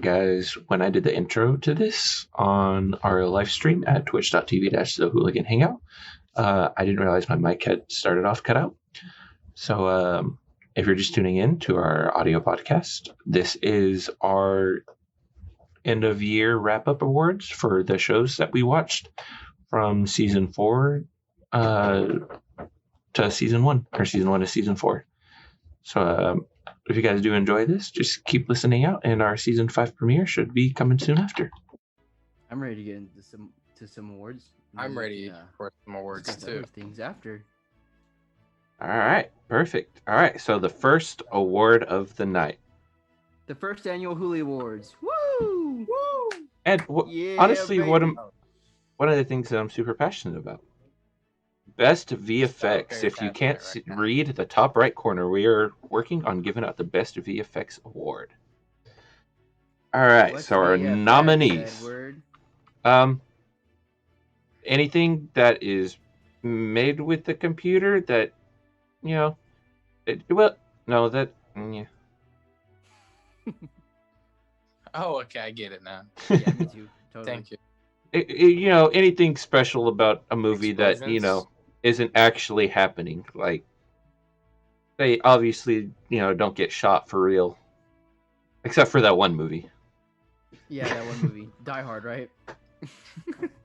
guys, when I did the intro to this on our live stream at twitch.tv/the Hooligan Hangout, I didn't realize my mic had started off cut out. So if you're just tuning in to our audio podcast, this is our end of year wrap up awards for the shows that we watched from season 4 to season 1, or season 1 to season 4. So if you guys do enjoy this, just keep listening out, and our season 5 premiere should be coming soon after. I'm ready to get into some awards. I'm ready for some awards too. Things after. All right, perfect. All right, so the first award of the night. The first annual Hoolie Awards. Woo! Woo! And honestly, baby. one of the things that I'm super passionate about. Best VFX. very If you can't passionate right now. read the top right corner, we are working on giving out the Best VFX award. All right, What's so our VFX, nominees. Edward? Anything that is made with the computer that, yeah. Oh, okay, I get it now. Yeah, me too. Totally. Thank you. Anything special about a movie that, Explosions? isn't actually happening. Like, they obviously, don't get shot for real. Except for that one movie. Yeah, that one movie, Die Hard, right?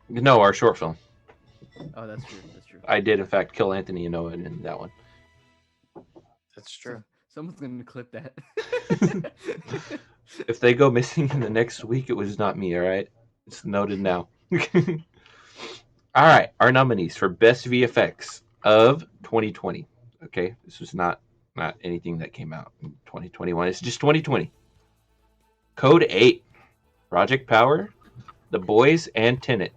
No, our short film. Oh, that's true. That's true. I did, in fact, kill Anthony and Noah in that one. That's true. Someone's gonna clip that. If they go missing in the next week, it was not me, all right? It's noted now. All right, our nominees for Best VFX of 2020. Okay, this was not anything that came out in 2021. It's just 2020. Code 8, Project Power, The Boys, and Tenet.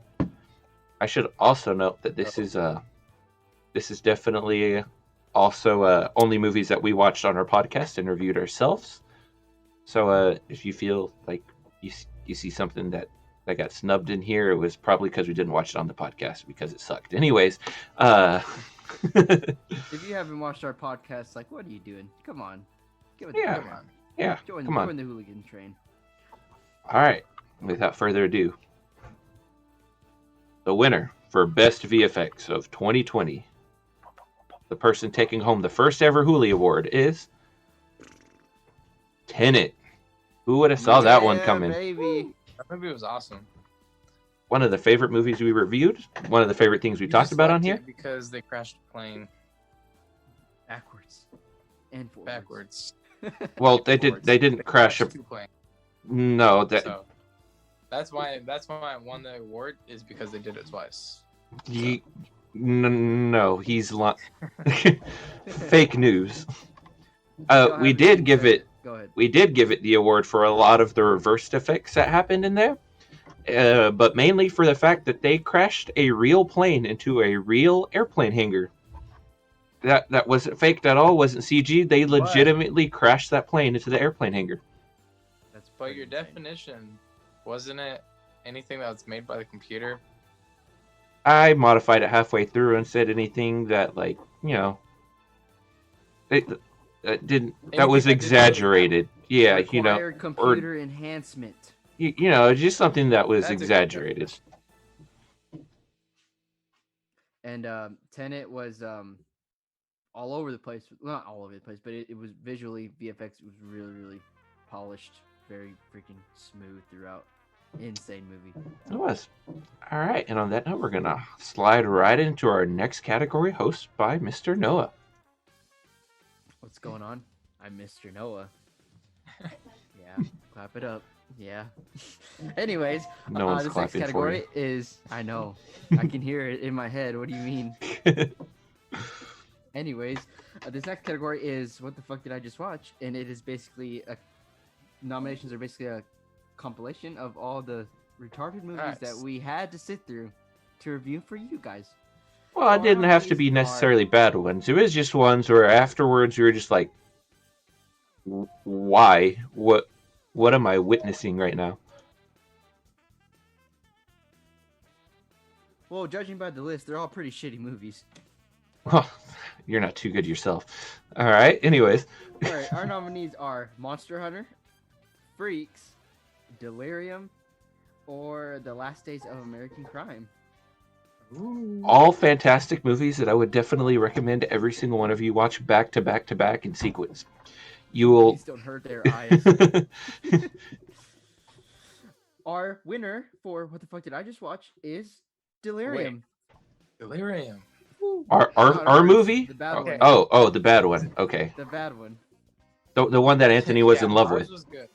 I should also note that this is definitely also only movies that we watched on our podcast and reviewed ourselves. So if you feel like you see something that got snubbed in here, it was probably because we didn't watch it on the podcast because it sucked. Anyways, If you haven't watched our podcast, like, what are you doing? Come on, give it. Yeah. Come on. yeah, Join come on. the Hooligan train. All right, without further ado, the winner for Best VFX of 2020, the person taking home the first ever Hoolie Award is Tenet. Who would have saw that one Yeah, coming? baby. That movie was awesome. One of the favorite movies we reviewed. One of the favorite things we You talked just about on liked here. it because they crashed a plane Backwards and forwards. backwards. Well, they Forwards. didn't crash a. two planes. No, that So that's why I won the award is because they did it twice. no, he's fake news. Don't We have did to give say it. Go ahead. We did give it the award for a lot of the reversed effects that happened in there, but mainly for the fact that they crashed a real plane into a real airplane hangar. That wasn't faked at all. Wasn't CG. They legitimately crashed that plane into the airplane hangar. That's But pretty your insane. definition, wasn't it anything that was made by the computer? I modified it halfway through and said anything that, it didn't. That was Anything that didn't exaggerated. Yeah, Required computer enhancement. just something that was That's a good exaggerated. definition. And Tenet was all over the place. Well, not all over the place, but it was visually VFX was really, really polished, very freaking smooth throughout. Insane movie. It was. All right, and on that note, we're gonna slide right into our next category, hosted by Mr. Noah. What's going on? I'm Mr. Noah. Yeah, clap it up. Yeah. Anyways, No one's this next clapping for category you. is I know. I can hear it in my head. What do you mean? Anyways, this next category is what the fuck did I just watch? And it is basically nominations are basically a compilation of all the retarded movies that Nice. we had to sit through to review for you guys. Well, it didn't have to be necessarily bad ones. It was just ones where afterwards you were just like, why? What am I witnessing right now? Well, judging by the list, they're all pretty shitty movies. Well, you're not too good yourself. All right. Anyways, All right, our nominees are Monster Hunter, Freaks, Delirium, or The Last Days of American Crime. Ooh. All fantastic movies that I would definitely recommend every single one of you watch back to back to back in sequence. You will. Please don't hurt their eyes. Our winner for What the Fuck Did I Just Watch is Delirium. Delirium. Woo. our Not our ours, movie? The bad Okay. one. Oh, the bad one. Okay. The bad one. The one that Anthony was Yeah, in love ours with. was good.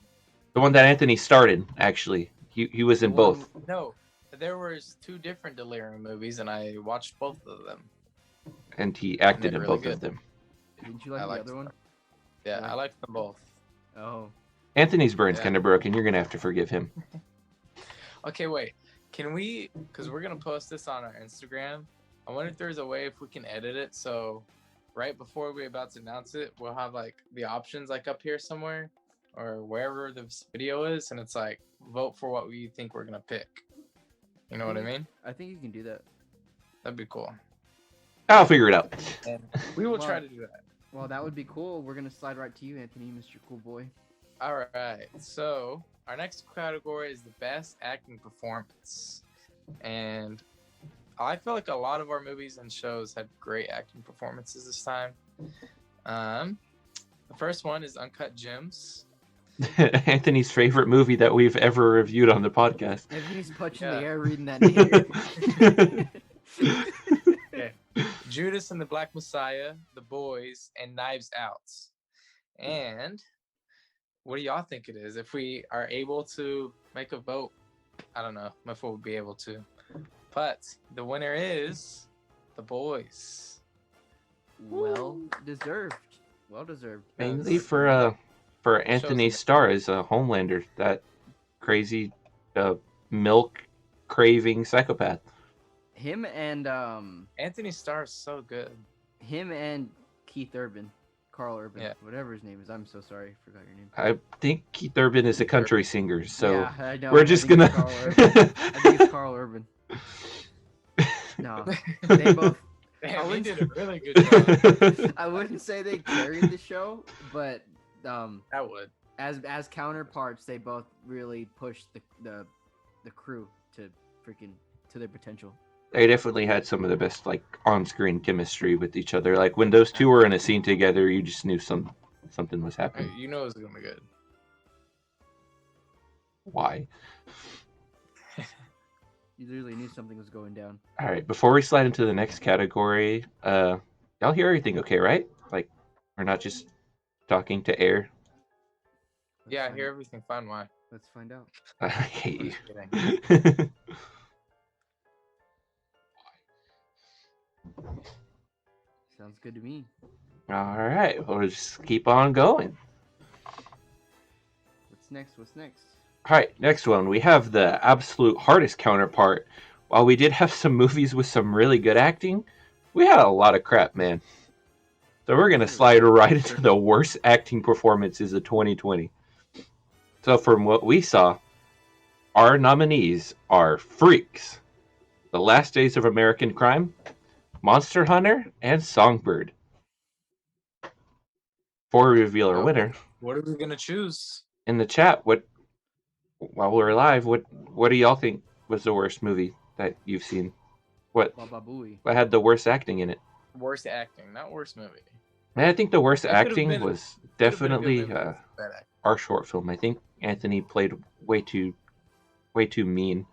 The one that Anthony starred in, actually. He was in The one- both. No, there was 2 different Delirium movies, and I watched both of them. And he acted They're in really both of good. them. Didn't you like I the liked other one? Yeah, Yeah. I liked them both. Oh. Anthony's brain's Yeah. kind of broken. You're going to have to forgive him. Okay, wait. Can we? Because we're gonna post this on our Instagram. I wonder if there's a way if we can edit it so right before we're about to announce it, we'll have like the options like up here somewhere or wherever this video is, and it's like vote for what we think we're gonna pick. You know what I mean? I think you can do that. That'd be cool. I'll figure it out. And we will try Well- to do that. Well, that would be cool. We're gonna slide right to you, Anthony, Mr. Cool Boy. All right. So our next category is the best acting performance, and I feel like a lot of our movies and shows had great acting performances this time. The first one is Uncut Gems. Anthony's favorite movie that we've ever reviewed on the podcast. Anthony's punching Yeah. the air reading that name. Okay. Judas and the Black Messiah, The Boys, and Knives Out. And what do y'all think it is? If we are able to make a vote, I don't know if we'll be able to. But the winner is The Boys. Well deserved. Well deserved. Mainly for Anthony Starr as a Homelander, that crazy milk craving psychopath. Him and Anthony Starr is so good. Keith Urban. Carl Urban, Yeah. whatever his name is. I'm so sorry, forgot your name. I think Keith Urban is a country singer, so yeah, I know. we're I just think gonna. it's Carl Urban. I think it's Carl Urban. No, they both. Damn, he wouldn't- did a really good job. I wouldn't say they carried the show, but That would. as counterparts, they both really pushed the crew to their potential. They definitely had some of the best like on-screen chemistry with each other. Like when those two were in a scene together, you just knew something was happening. You know it's gonna be good. Why? You literally knew something was going down. All right, before we slide into the next category, y'all hear everything okay, right? Like we're not just talking to air. Let's Yeah, I find hear out. everything fine. Why? Let's find out. I hate I'm you. just kidding. Sounds good to me. All right, we'll just keep on going. What's next? What's next? All right, next one. We have the absolute hardest counterpart. While we did have some movies with some really good acting, we had a lot of crap, man. So we're going to slide right into the worst acting performances of 2020. So from what we saw, our nominees are Freaks, The Last Days of American Crime, Monster Hunter, and Songbird. Before we reveal our Okay. winner, What are we gonna choose? in the chat, while we're live, what do y'all think was the worst movie that you've seen? What Baba Booey. had the worst acting in it? Worst acting, not worst movie. And I think the worst It could've acting been- was Could've been a good definitely movie with bad acting. our short film. I think Anthony played way too mean.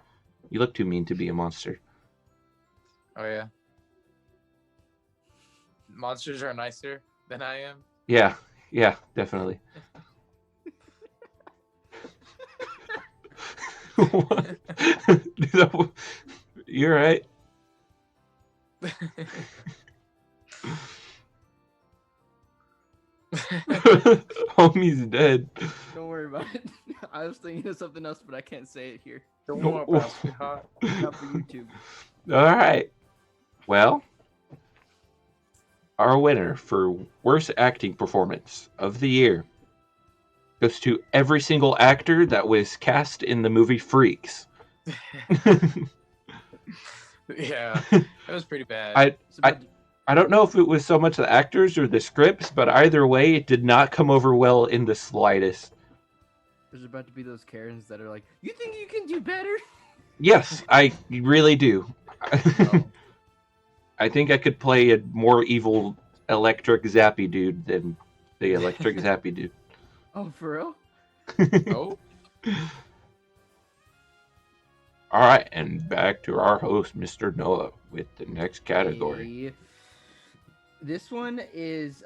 You look too mean to be a monster. Oh yeah. Monsters are nicer than I am. Yeah, definitely. What? You're right. Homie's dead. Don't worry about it. I was thinking of something else, but I can't say it here. Don't worry about it, sweetheart. Not for YouTube. All right. Well, our winner for worst acting performance of the year goes to every single actor that was cast in the movie Freaks. Yeah, it was pretty bad. I don't know if it was so much the actors or the scripts, but either way, it did not come over well in the slightest. There's about to be those Karens that are like, "You think you can do better?" Yes, I really do. Oh. I think I could play a more evil electric zappy dude than the electric zappy dude. Oh, for real? Oh, All right, and back to our host, Mr. Noah, with the next category. Hey. This one is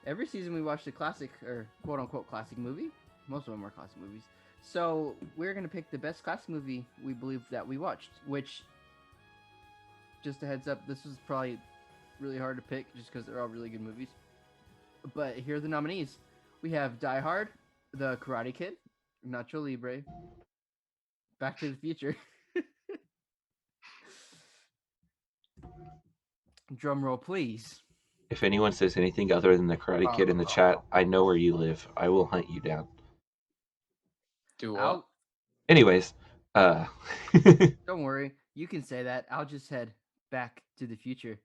every season we watch the classic or quote unquote classic movie. Most of them are classic movies. So we're gonna pick the best classic movie we believe that we watched. Which, just a heads up, this was probably really hard to pick just because they're all really good movies. But here are the nominees. We have Die Hard, The Karate Kid, Nacho Libre, Back to the Future. Drum roll, please. If anyone says anything other than the Karate Kid in the chat, I know where you live. I will hunt you down. do what? I'll, Anyways, don't worry, you can say that. I'll just head back to the future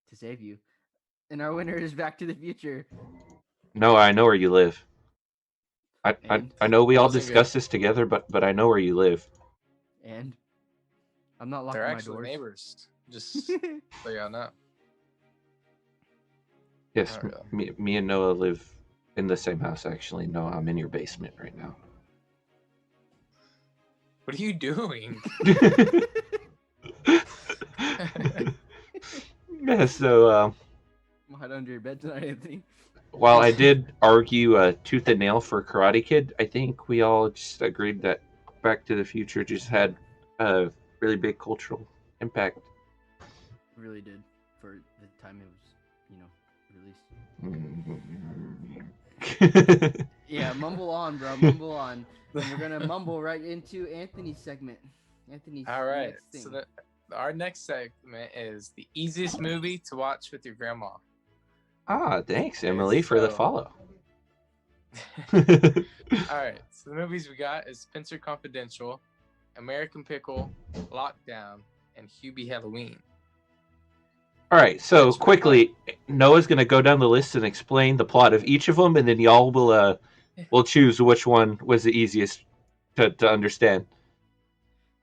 to save you. And our winner is Back to the Future. no, I know where you live. I And- know we all Wasn't good. discussed this together, but I know where you live. And I'm not locking They're my actually doors. neighbors. Just so y'all know. Yes, Oh, yeah. me and Noah live in the same house. Actually, no, I'm in your basement right now. What are you doing? Yeah, so I'm hide under your bed tonight, Anthony. while I did argue tooth and nail for Karate Kid, I think we all just agreed that Back to the Future just had a really big cultural impact. It really did for the time it was, released. Yeah, mumble on, bro. Mumble on. And we're gonna mumble right into Anthony's segment. Anthony's All right. next thing. So our next segment is the easiest movie to watch with your grandma. Thanks, Emily, for the so- follow. All right. So the movies we got is Spencer Confidential, American Pickle, Lockdown, and Hubie Halloween. All right, so Which- quickly, Noah's going to go down the list and explain the plot of each of them, and then y'all will choose which one was the easiest to understand.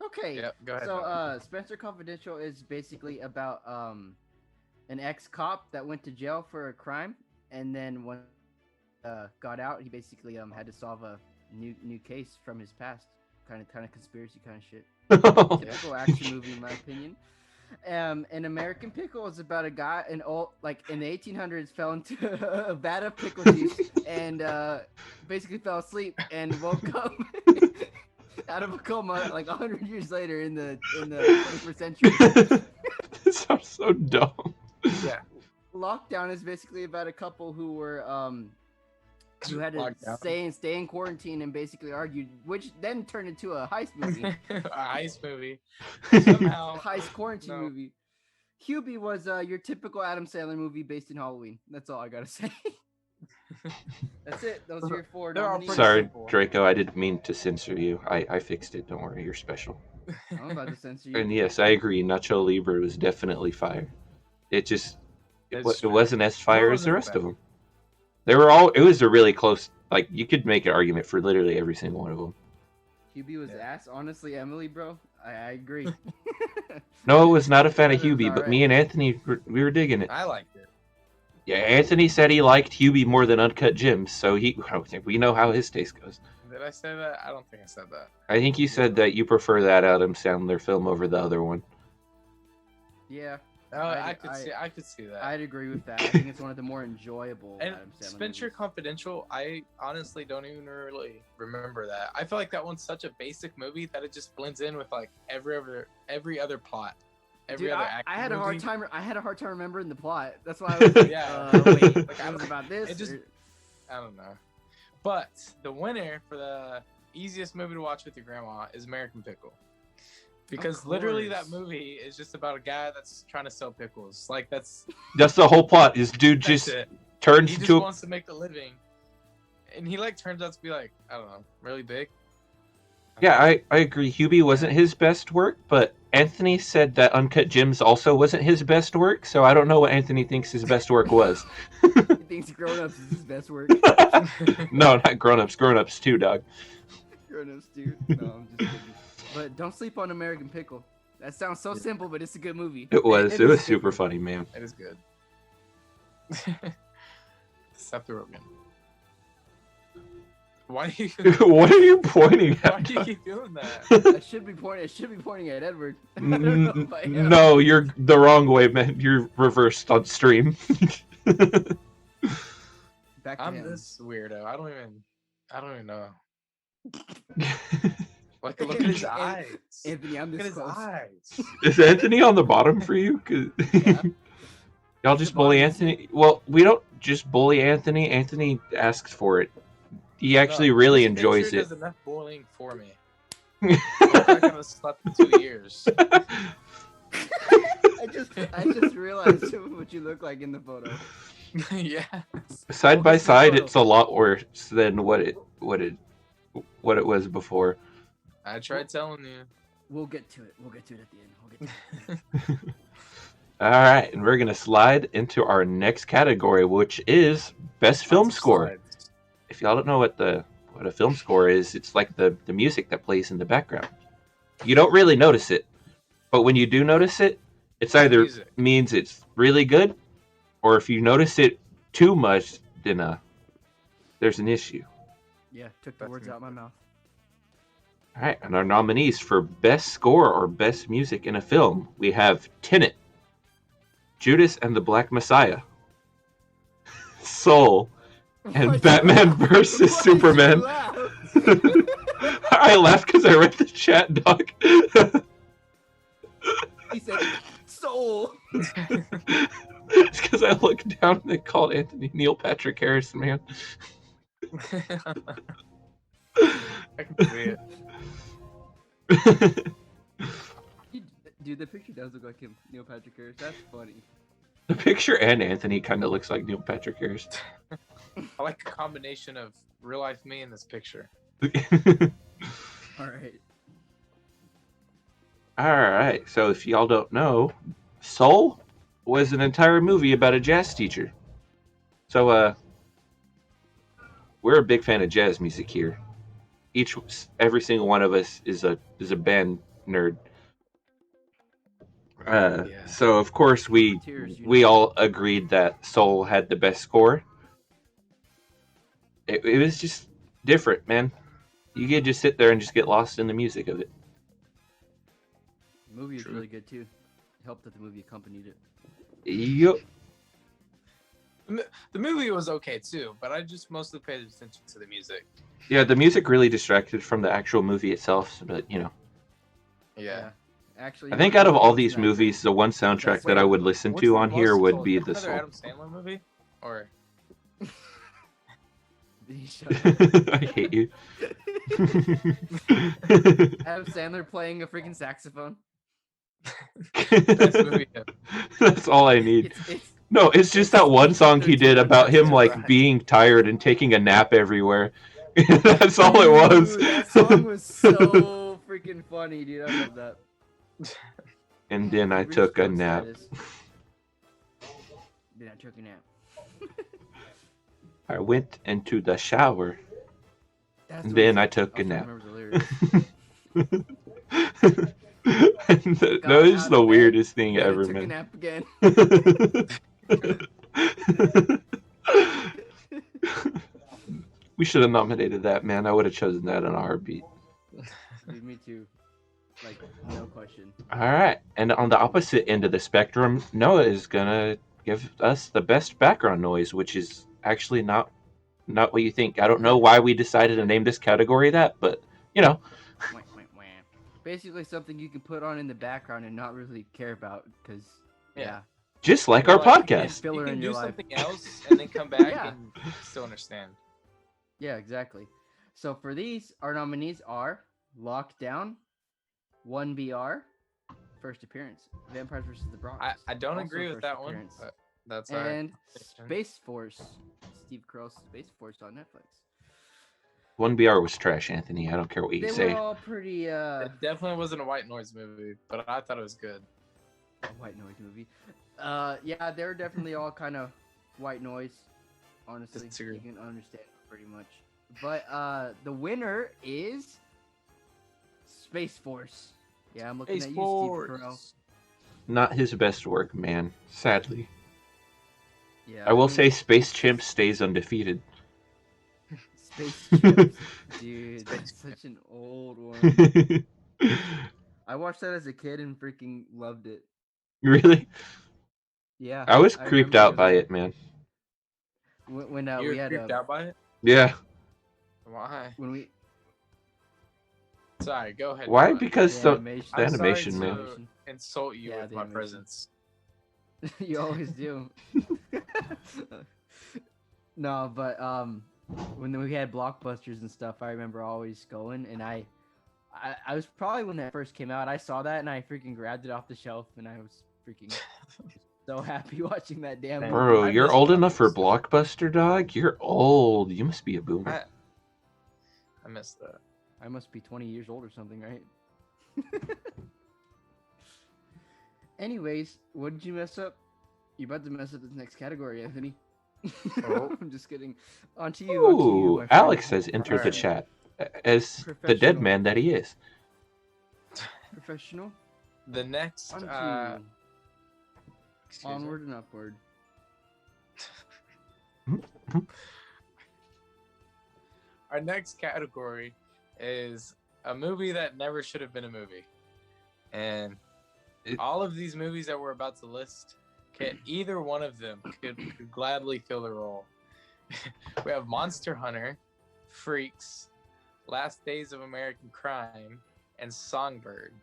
Okay. Yep, go ahead. So, Noah. Spencer Confidential is basically about an ex-cop that went to jail for a crime, and then when got out, he basically had to solve a new case from his past, kind of conspiracy kind of shit. Typical action movie, in my opinion. An American Pickle is about a guy in the 1800s fell into a vat of pickle juice and basically fell asleep and woke up out of a coma like 100 years later in the 21st century. This sounds so dumb. Yeah. Lockdown is basically about a couple who were who had to Lockdown. stay in quarantine and basically argued, which then turned into a heist movie. A heist movie. Somehow. Heist quarantine No. movie. Hubie was your typical Adam Sandler movie based in Halloween. That's all I gotta say. That's it. Those are your four They're all nominees. pretty Sorry, simple. Draco, I didn't mean to censor you. I fixed it. Don't worry, you're special. I'm about to censor you. And yes, I agree. Nacho Libre was definitely fire. It just That's it true. wasn't as fire What as the wasn't rest bad? of them. They were all. It was a really close. Like you could make an argument for literally every single one of them. Hubie was Yeah. ass. Honestly, Emily, bro, I agree. Noah was not a fan of It was Hubie, but alright. me and Anthony we were digging it. I liked it. Yeah, Anthony said he liked Hubie more than Uncut Gems, so we know how his taste goes. Did I say that? I don't think I said that. I think you said that you prefer that Adam Sandler film over the other one. Yeah, No, I could see that. I'd agree with that. I think it's one of the more enjoyable And Adam Sandler Spencer movies. Confidential, I honestly don't even really remember that. I feel like that one's such a basic movie that it just blends in with like every other plot, every Dude, other I action had a hard movie. time. I had a hard time remembering the plot. That's why I was like, Yeah. wait, Like, it was about this. it just- or- I don't know. But the winner for the easiest movie to watch with your grandma is American Pickle. Because literally that course. movie is just about a guy that's trying to sell pickles. Like that's That's the whole plot. This dude that's just it. turns He just into wants to make a living. And he like turns out to be like, I don't know, really big. Yeah, I agree. Hubie wasn't his best work, but Anthony said that Uncut Gems also wasn't his best work, so I don't know what Anthony thinks his best work was. thinks Grown Ups is his best work. No, not Grown Ups. Grown Ups 2, dog. Grown Ups, dude. No, I'm just kidding. But don't sleep on American Pickle. That sounds so simple, but it's a good movie. It was. It It is was good super movie. funny, man. It is good. Seth Rogen. Why do you? What are you pointing Why at? do you keep doing that? I should be pointing at Edward. I don't know if I am. No, you're the wrong way, man. You're reversed on stream. Back to I'm him. this weirdo. I don't even know. Like, look at his eyes. Anthony, I'm Look at this his close. eyes. Is Anthony on the bottom for you? 'Cause Yeah. y'all just The bully bottom is Anthony. Well, we don't just bully Anthony. Anthony asks for it. He actually No, really this enjoys picture it. does enough bullying for me. I look like I've slept for 2 years. I just realized what you look like in the photo. Yeah. Side by Focus on the side, photo. it's a lot worse than what it was before. I tried telling you. We'll get to it. We'll get to it at the end. We'll get to it. All right, and we're gonna slide into our next category, which is best film Lots of score. slides. If y'all don't know what a film score is, it's like the music that plays in the background. You don't really notice it, but when you do notice it, it's either Music. means it's really good, or if you notice it too much, then there's an issue. Yeah, took the That's words me. out my mouth. All right, and our nominees for best score or best music in a film, we have Tenet, Judas and the Black Messiah, Soul, and Why'd you Batman laugh? versus Why'd you Superman. laugh? I laughed because I read the chat, dog. He said, "Soul." It's because I looked down and they called Anthony Neil Patrick Harris, man. I can see it. Dude, the picture does look like him, Neil Patrick Harris. That's funny. The picture and Anthony kind of looks like Neil Patrick Harris. I like a combination of real life me in this picture. All right. All right, so if y'all don't know, Soul was an entire movie about a jazz teacher. So we're a big fan of jazz music here. Every single one of us is a band nerd. Yeah. So of course we Tears, you we know. all agreed that Soul had the best score. It was just different, man. You could just sit there and just get lost in the music of it. The movie is True. really good too. It helped that the movie accompanied it. Yup. The movie was okay too, but I just mostly paid attention to the music. Yeah, the music really distracted from the actual movie itself, but you know. Yeah. Actually, I think out of all these movies, the one soundtrack that I would listen What's to the on here most would close- be is the another Soul. Adam Sandler movie, or I hate you. Adam Sandler playing a freaking saxophone. best movie ever. That's all I need. It's No, it's just that one song he did 13 about him That's like right. being tired and taking a nap everywhere. That's all it was. Dude, that song was so freaking funny, dude. I love that. And then I He reached took a goat nap. status. Then I took a nap. I went into the shower. That's And what he then said. I took a Also nap. remember the lyrics. That Got is out the of bed, weirdest thing then I ever, took a man. nap again. We should have nominated that, man. I would have chosen that in a heartbeat. Dude, me too. Like, no question. All right. And on the opposite end of the spectrum, Noah is going to give us the best background noise, which is actually not what you think. I don't know why we decided to name this category that, but, you know. Wah, wah, wah. Basically something you can put on in the background and not really care about, because, yeah. Just like Or our like, you podcast. Filler You can in do your life. something else and then come back Yeah. and still understand. Yeah, exactly. So for these, our nominees are Lockdown, 1BR, First Appearance, Vampires vs. the Bronx. I don't also agree with First that one, Appearance, but that's all right. and Space Force, Steve Carell's Space Force on Netflix. 1BR was trash, Anthony. I don't care what you They say. were all pretty It definitely wasn't a white noise movie, but I thought it was good. a white noise movie. Yeah, they're definitely all kind of white noise. Honestly, Disagree. you can understand pretty much. But the winner is Space Force. Yeah, I'm looking Hey, at you, Steve Carell. sports. Not his best work, man. Sadly, Yeah, I will say Space Chimp stays undefeated. Space Chips, dude. That's such an old one. I watched that as a kid and freaking loved it. Really? Yeah, I was I creeped remember out by it, man. when You we were had creeped out by it? Yeah. Why? when we Sorry, go ahead. Why? Noah. Because the the animation. the I'm sorry animation, man. to insult you Yeah, with the my animation. presence. You always do. No, but when we had blockbusters and stuff, I remember always going, and I was probably when that first came out. I saw that and I freaking grabbed it off the shelf, and I was freaking so happy watching that damn Man, movie. Bro, I you're miss old enough for Blockbuster. Blockbuster, dog. You're old. You must be a boomer. I missed that. I must be 20 years old or something, right? Anyways, what did you mess up? You about to mess up this next category, Anthony. Oh. I'm just kidding. On to you. On to you, Ooh, my friend. Alex has entered the Alright. chat as the dead Professional. man that he is. Professional. The next, On to excuse me. onward and upward. Our next category is a movie that never should have been a movie. And all of these movies that we're about to list, either one of them could gladly fill the role. We have Monster Hunter, Freaks, Last Days of American Crime, and Songbird.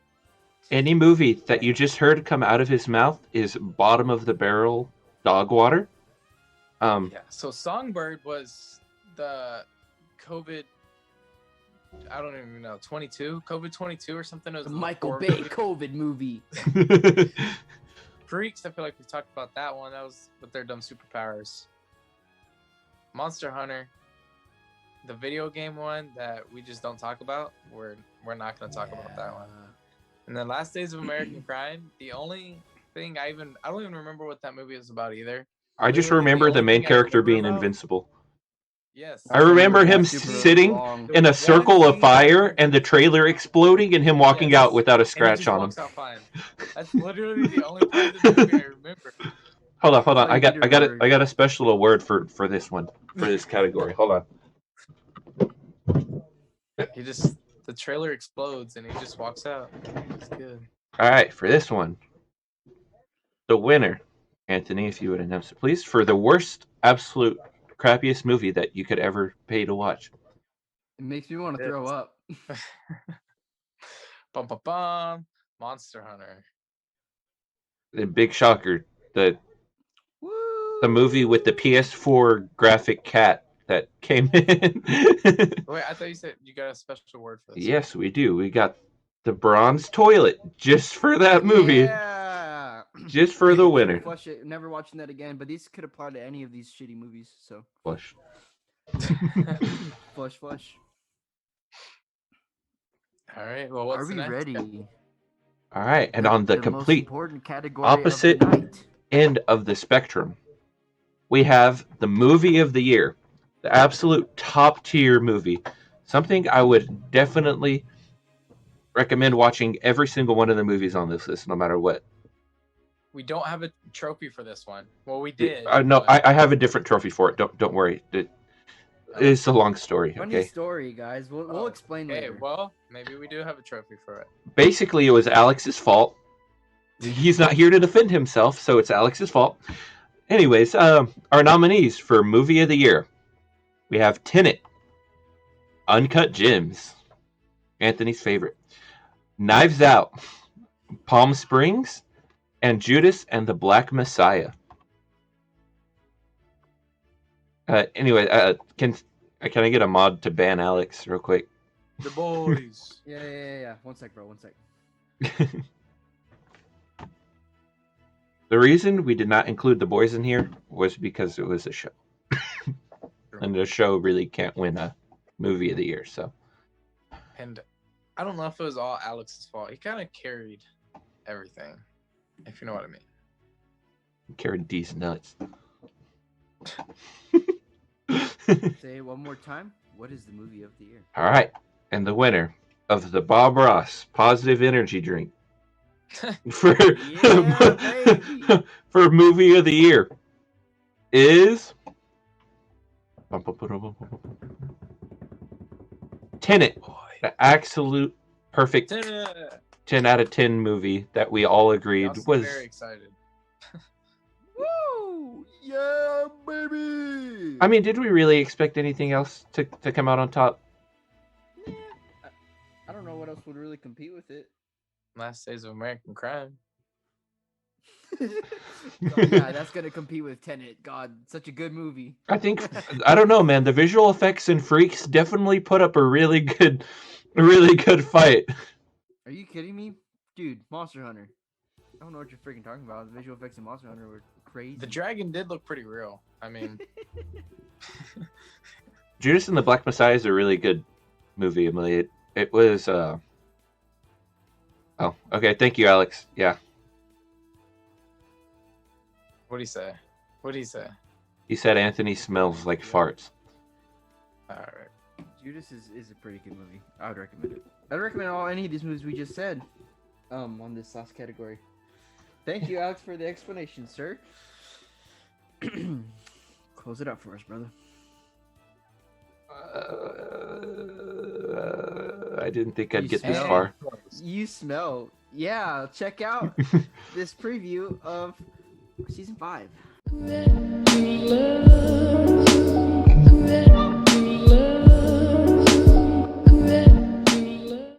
Any movie that you just heard come out of his mouth is bottom of the barrel dog water. Yeah, so Songbird was the COVID, I don't even know, 22? COVID 22 or something? It was The Michael before Bay COVID movie. Freaks, I feel like we talked about that one. That was with their dumb superpowers. Monster Hunter, the video game one that we just don't talk about. We're not going to talk about that one. And then Last Days of American Crime, the only thing I don't even remember what that movie is about either. I just Literally, remember the only main thing I character remember being about- invincible. Yes. I remember him being super sitting long. in a The circle one of scene- fire and the trailer exploding and him walking Yes. out without a And he scratch just on him. walks out fine. That's literally the only part of the movie I remember. Hold on. That's all I you got need to remember. I got a special award for this one, for this category. Hold on. The trailer explodes and he just walks out. It's good. All right, for this one, the winner, Anthony, if you would announce it, please, for the worst, absolute crappiest movie that you could ever pay to watch. It makes me want to throw up. Bum bum bum. Monster Hunter. The big shocker, the movie with the PS4 graphic cat that came in. Wait, I thought you said you got a special word for this. Yes, we do. We got the bronze toilet just for that movie. Yeah. Just for the winner. Flush it. Never watching that again. But these could apply to any of these shitty movies. So Flush. flush. All right. Well, what's Are we the next? ready? All right, and on the most complete important category opposite of the night. end of the spectrum, we have the movie of the year, the absolute top tier movie, something I would definitely recommend watching every single one of the movies on this list, no matter what. We don't have a trophy for this one. Well, we did. No, but- I have a different trophy for it. Don't worry. It's a long story. Funny Okay. story, guys. We'll explain Okay, later. well, maybe we do have a trophy for it. Basically, it was Alex's fault. He's not here to defend himself, so it's Alex's fault. Anyways, our nominees for movie of the year, we have Tenet, Uncut Gems, Anthony's favorite, Knives Out, Palm Springs, and Judas and the Black Messiah. Anyway, can I get a mod to ban Alex real quick? The boys. Yeah. One sec, bro. One sec. The reason we did not include the boys in here was because it was a show. And the show really can't win a movie of the year, so. And I don't know if it was all Alex's fault. He kind of carried everything, if you know what I mean. Carried these nuts. Say it one more time. What is the movie of the year? All right. And the winner of the Bob Ross Positive Energy Drink for, Yeah, baby. for movie of the year is Tenet. The absolute perfect 10 out of 10 movie that we all agreed was very excited. Woo! Yeah, baby. I mean, did we really expect anything else to come out on top? Yeah, I don't know what else would really compete with it. Last Days of American Crime. Oh, yeah, that's gonna compete with Tenet. God, such a good movie. I think I don't know, man. The visual effects in Freaks definitely put up a really good fight. Are you kidding me, dude? Monster Hunter. I don't know what you're freaking talking about. The visual effects in Monster Hunter were crazy. The dragon did look pretty real. I mean, Judas and the Black Messiah is a really good movie, Emily. It was. Oh, okay. Thank you, Alex. Yeah. what'd he say? What'd he say? He said Anthony smells like farts. All right. Judas is a pretty good movie. I would recommend it. I'd recommend any of these movies we just said. On this last category. Thank you, Alex, for the explanation, sir. Close it up for us, brother. I didn't think I'd You get this smell- far. You smell. Yeah, check out this preview of season 5. That you love, that